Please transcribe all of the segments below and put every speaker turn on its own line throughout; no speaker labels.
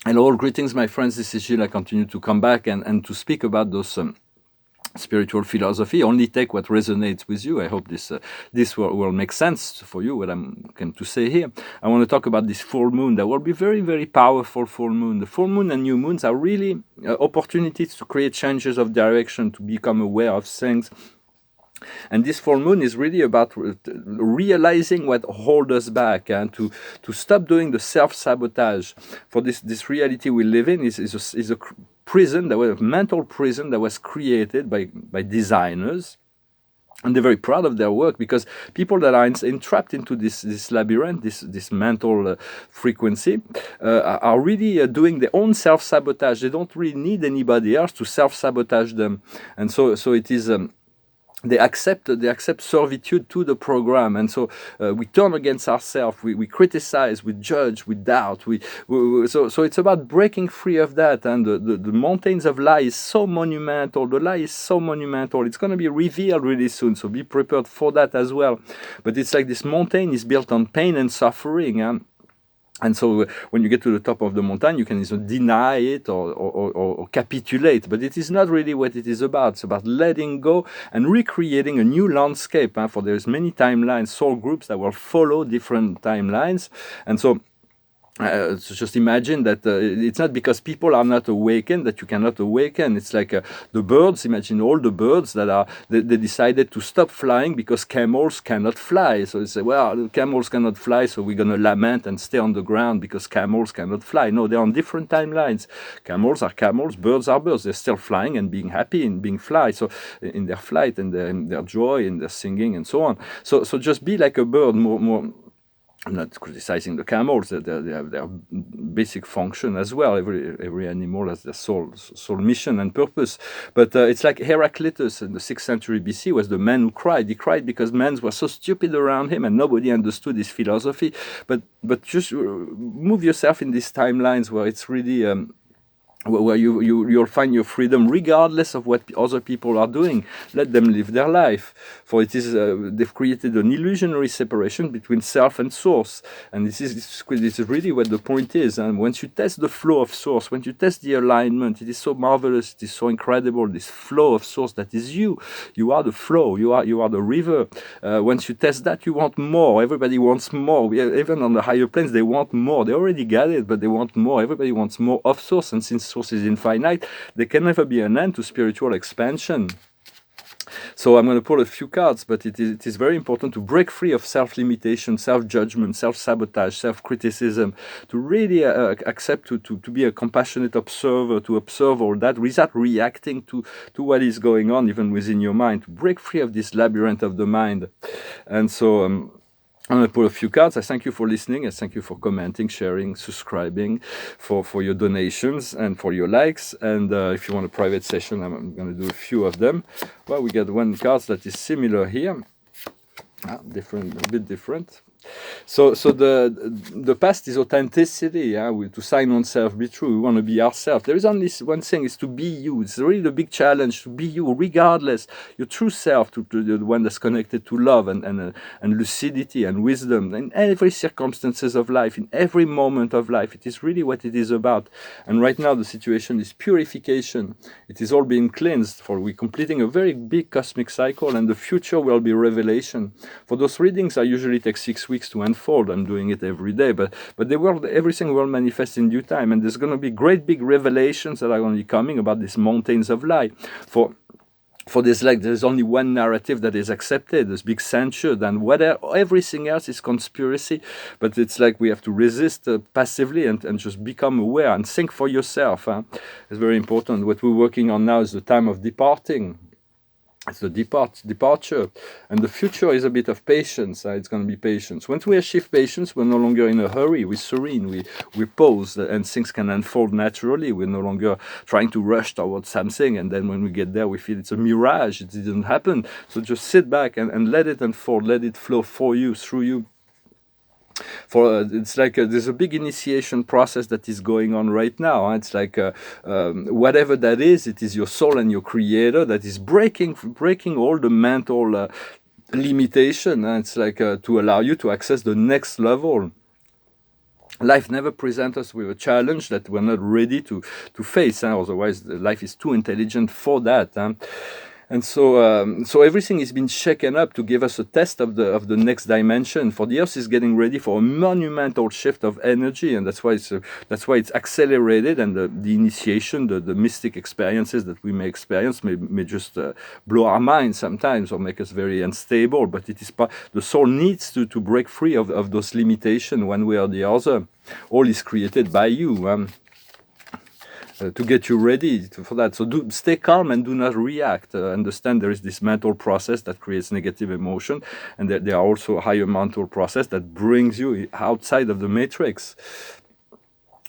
And all greetings, my friends. This is Gilles. I continue to come back and to speak about those spiritual philosophy. Only take what resonates with you. I hope this will make sense for you, what I'm going to say here. I want to talk about this full moon. That will be very, very powerful full moon. The full moon and new moons are really opportunities to create changes of direction, to become aware of things. And this full moon is really about realizing what holds us back and to stop doing the self-sabotage. For this reality we live in is a prison, that was a mental prison that was created by designers. And they're very proud of their work, because people that are entrapped into this labyrinth, this mental frequency, are really doing their own self-sabotage. They don't really need anybody else to self-sabotage them. And so it is... they accept servitude to the program, and so we turn against ourselves. We criticize, we judge, we doubt. So it's about breaking free of that. And the mountains of lie is so monumental. The lie is so monumental. It's going to be revealed really soon. So be prepared for that as well. But it's like this mountain is built on pain and suffering. And so when you get to the top of the mountain, you can either deny it or capitulate. But it is not really what it is about. It's about letting go and recreating a new landscape. For there's many timelines, soul groups that will follow different timelines. And so so just imagine that it's not because people are not awakened that you cannot awaken. It's like the birds. Imagine all the birds that they decided to stop flying because camels cannot fly. So they say, well, camels cannot fly, so we're going to lament and stay on the ground because camels cannot fly. No, they're on different timelines. Camels are camels, birds are birds. They're still flying and being happy and being fly. So in their flight and their joy and their singing and so on. So just be like a bird, more. I'm not criticizing the camels. They have their basic function as well. Every animal has their soul mission and purpose. But it's like Heraclitus in the 6th century BC was the man who cried. He cried because men were so stupid around him and nobody understood his philosophy. But just move yourself in these timelines where it's really... where you'll find your freedom regardless of what other people are doing. Let them live their life. For it is they've created an illusionary separation between self and source. And this is really what the point is. And once you test the flow of source, when you test the alignment, it is so marvelous, it is so incredible, this flow of source that is you. You are the flow, you are the river. Once you test that, you want more. Everybody wants more. Even on the higher planes, they want more. They already got it, but they want more. Everybody wants more of source. And since source is infinite, there can never be an end to spiritual expansion. So I'm going to pull a few cards, but it is very important to break free of self-limitation, self-judgment, self-sabotage, self-criticism, to really accept to be a compassionate observer, to observe all that without reacting to what is going on even within your mind, to break free of this labyrinth of the mind. And so... I'm going to pull a few cards. I thank you for listening. I thank you for commenting, sharing, subscribing, for your donations and for your likes. And if you want a private session, I'm going to do a few of them. Well, we got one card that is similar here. Different, a bit different. So the past is authenticity, to sign oneself, be true. We want to be ourselves. There is only one thing, is to be you. It's really the big challenge, to be you, regardless. Your true self, to the one that's connected to love and lucidity and wisdom in every circumstances of life, in every moment of life. It is really what it is about. And right now the situation is purification. It is all being cleansed, for we're completing a very big cosmic cycle, and the future will be revelation. For those readings, I usually take 6 weeks to unfold. I'm doing it every day, but everything will manifest in due time, and there's going to be great big revelations that are going to be coming about these mountains of light. For this, like, there's only one narrative that is accepted, this big censured, and everything else is conspiracy. But it's like we have to resist passively and just become aware and think for yourself. It's very important. What we're working on now is the time of departing. It's the departure, and the future is a bit of patience. It's going to be patience. Once we achieve patience, we're no longer in a hurry. We're serene. We pause, and things can unfold naturally. We're no longer trying to rush towards something, and then when we get there, we feel it's a mirage. It didn't happen. So just sit back and let it unfold. Let it flow for you, through you. For it's like there's a big initiation process that is going on right now. It's like whatever that is, it is your soul and your creator that is breaking all the mental limitation. It's like to allow you to access the next level. life never presents us with a challenge that we're not ready to face. Otherwise, life is too intelligent for that. And so everything is being shaken up to give us a test of the next dimension. For the Earth is getting ready for a monumental shift of energy, and that's why it's accelerated. And the initiation, the mystic experiences that we may experience may just blow our minds sometimes or make us very unstable. But it is the soul needs to break free of those limitations one way or the other. All is created by you. To get you ready for that. So stay calm and do not react. Understand there is this mental process that creates negative emotion, and there are also higher mental process that brings you outside of the matrix.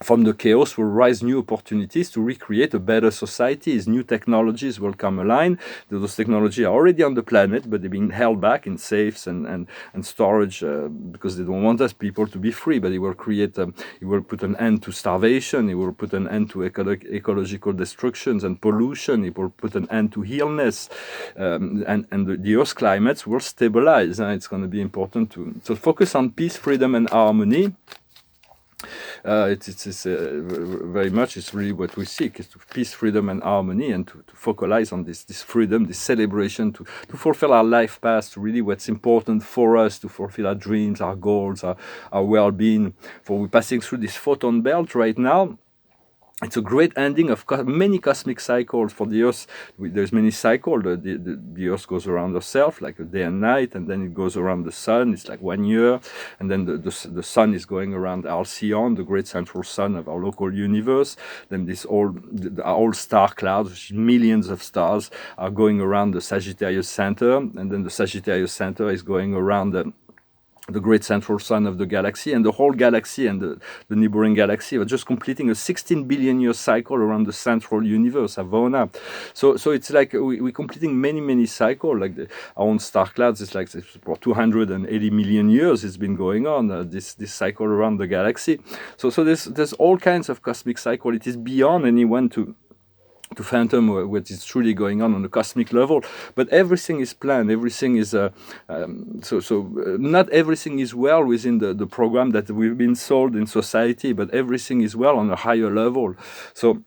From the chaos will rise new opportunities to recreate a better society. New technologies will come online. Those technologies are already on the planet, but they're being held back in safes and storage because they don't want us people to be free. But it will it will put an end to starvation. It will put an end to ecological destructions and pollution. It will put an end to illness, and the Earth's climates will stabilize. It's going to be important to focus on peace, freedom, and harmony. It's very much, it's really what we seek, is to peace, freedom, and harmony, and to focalize on this freedom, this celebration, to fulfill our life path, to really what's important for us, to fulfill our dreams, our goals, our well-being. For we're passing through this photon belt right now. It's a great ending of many cosmic cycles. For the Earth, there's many cycles. The Earth goes around herself, like a day and night, and then it goes around the Sun. It's like 1 year. And then the Sun is going around Alcyon, the great central sun of our local universe. Then all star clouds, which is millions of stars, are going around the Sagittarius center. And then the Sagittarius center is going around the great central sun of the galaxy, and the whole galaxy and the neighboring galaxy are just completing a 16 billion year cycle around the central universe, Avona. So it's like we're completing many cycles. Like our own star clouds, it's like for 280 million years it's been going on, this cycle around the galaxy. So there's all kinds of cosmic cycle. It is beyond anyone to fathom what is truly going on the cosmic level, but everything is planned. Everything is not everything is well within the program that we've been sold in society, but everything is well on a higher level. So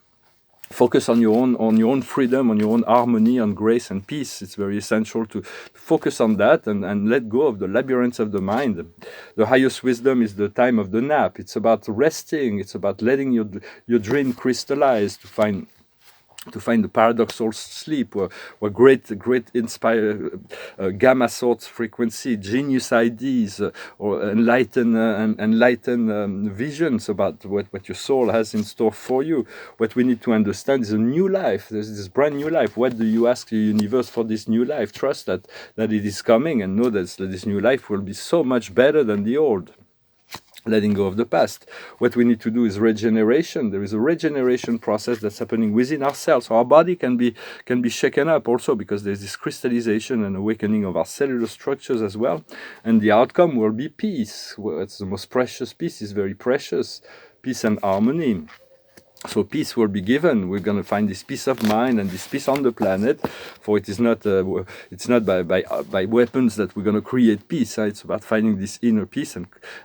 focus on your own freedom, on your own harmony, on grace and peace. It's very essential to focus on that and let go of the labyrinths of the mind. The highest wisdom is the time of the nap. It's about resting. It's about letting your dream crystallize, to find the paradoxal sleep, where great inspire gamma sorts frequency, genius ideas, or enlighten visions about what your soul has in store for you. What we need to understand is a new life. There's this brand new life. What do you ask the universe for this new life? Trust that it is coming, and know that this new life will be so much better than the old. Letting go of the past. What we need to do is regeneration. There is a regeneration process that's happening within ourselves. So our body can be shaken up also, because there's this crystallization and awakening of our cellular structures as well. And the outcome will be peace. Well, it's the most precious. Peace is very precious. Peace and harmony. So peace will be given. We're going to find this peace of mind and this peace on the planet. For it is not by weapons that we're going to create peace. It's about finding this inner peace,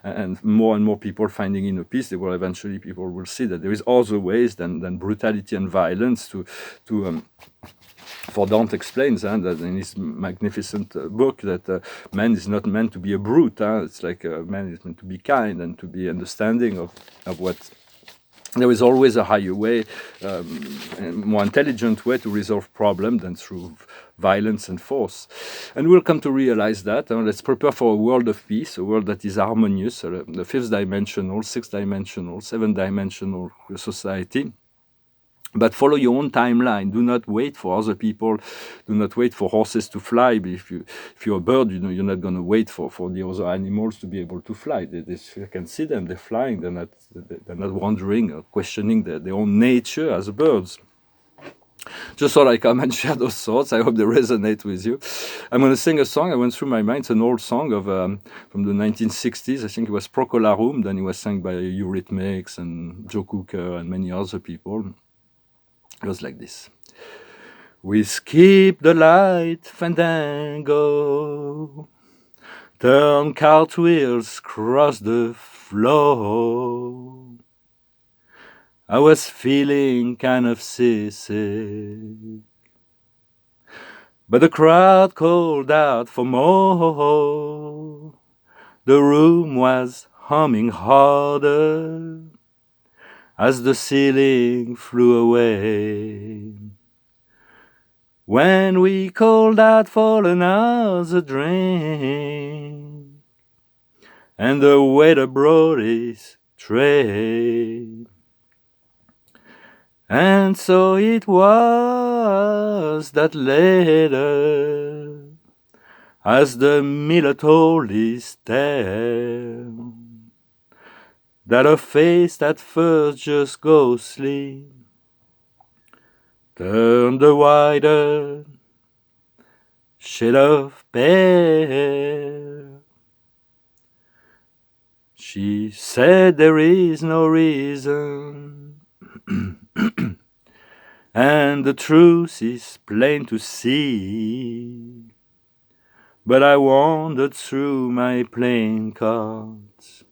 and more people finding inner peace. They will eventually, people will see that there is other ways than brutality and violence for Dante explains that in his magnificent book that man is not meant to be a brute. It's like man is meant to be kind and to be understanding of what. There is always a higher way, a more intelligent way to resolve problems than through violence and force. And we'll come to realize that. Let's prepare for a world of peace, a world that is harmonious, the fifth dimensional, sixth dimensional, seventh dimensional society. But follow your own timeline. Do not wait for other people. Do not wait for horses to fly. If you're a bird, you're not going to wait for the other animals to be able to fly. You can see them. They're flying. They're not wandering or questioning their own nature as birds. Just thought I come and share those thoughts. I hope they resonate with you. I'm going to sing a song. I went through my mind. It's an old song from the 1960s. I think it was Procolarum. Then it was sung by Eurythmics and Joe Cooker and many other people. It was like this. We skip the light fandango, turn cartwheels across the floor. I was feeling kind of seasick, but the crowd called out for more. The room was humming harder as the ceiling flew away. When we called out for another drink, and the waiter brought his tray. And so it was that later, as the miller told his tale, that a face at first just ghostly turned a wider shade of pale. She said there is no reason, and the truth is plain to see. But I wandered through my playing cards,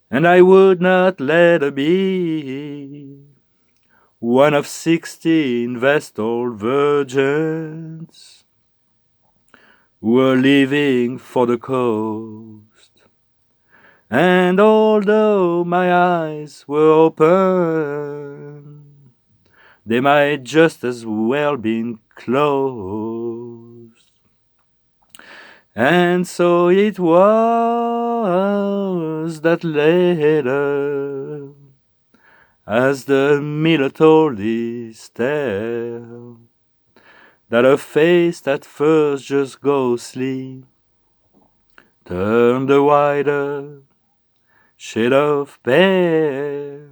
and I would not let her be one of 16 vestal virgins who were leaving for the coast. And although my eyes were open, they might just as well been closed. And so it was that later, as the miller told his tale, that a face at first just ghostly turned a wider shade of pale,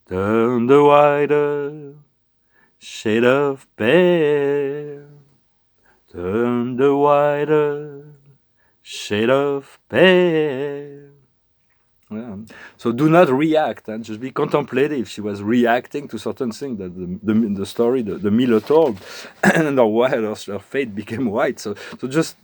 turned a wider shade of pale, turned a wider shade of pale. Yeah. So do not react and just be contemplative. She was reacting to certain things that the story the miller told, and her fate became white. So just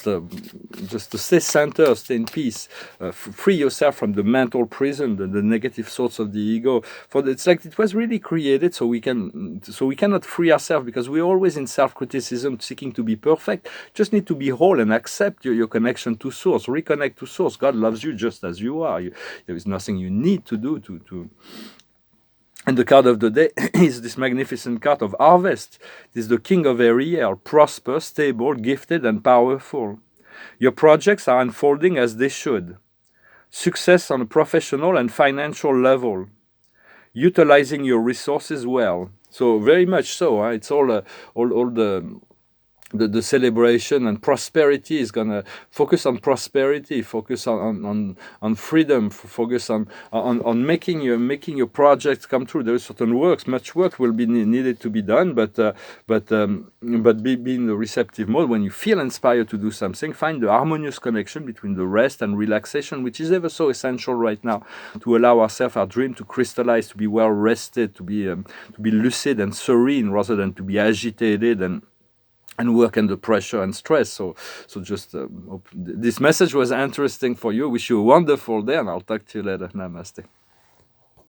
to stay centered, stay in peace, free yourself from the mental prison, the negative thoughts of the ego. For it's like it was really created so we cannot free ourselves, because we're always in self-criticism, seeking to be perfect. Just need to be whole and accept your connection to source, reconnect to source. God loves you just as you are. There is nothing you need to do to. And the card of the day is this magnificent card of harvest. It is the King of Ariel, prosperous, stable, gifted, and powerful. Your projects are unfolding as they should. Success on a professional and financial level. Utilizing your resources well. So very much so. It's all the celebration and prosperity is gonna focus on prosperity, focus on freedom, focus on making your projects come true. There is certain much work will be needed to be done, but be in the receptive mode. When you feel inspired to do something, find the harmonious connection between the rest and relaxation, which is ever so essential right now to allow ourselves our dream to crystallize, to be well rested, to be lucid and serene rather than to be agitated and work under pressure and stress. So just hope this message was interesting for you. Wish you a wonderful day, and I'll talk to you later. Namaste.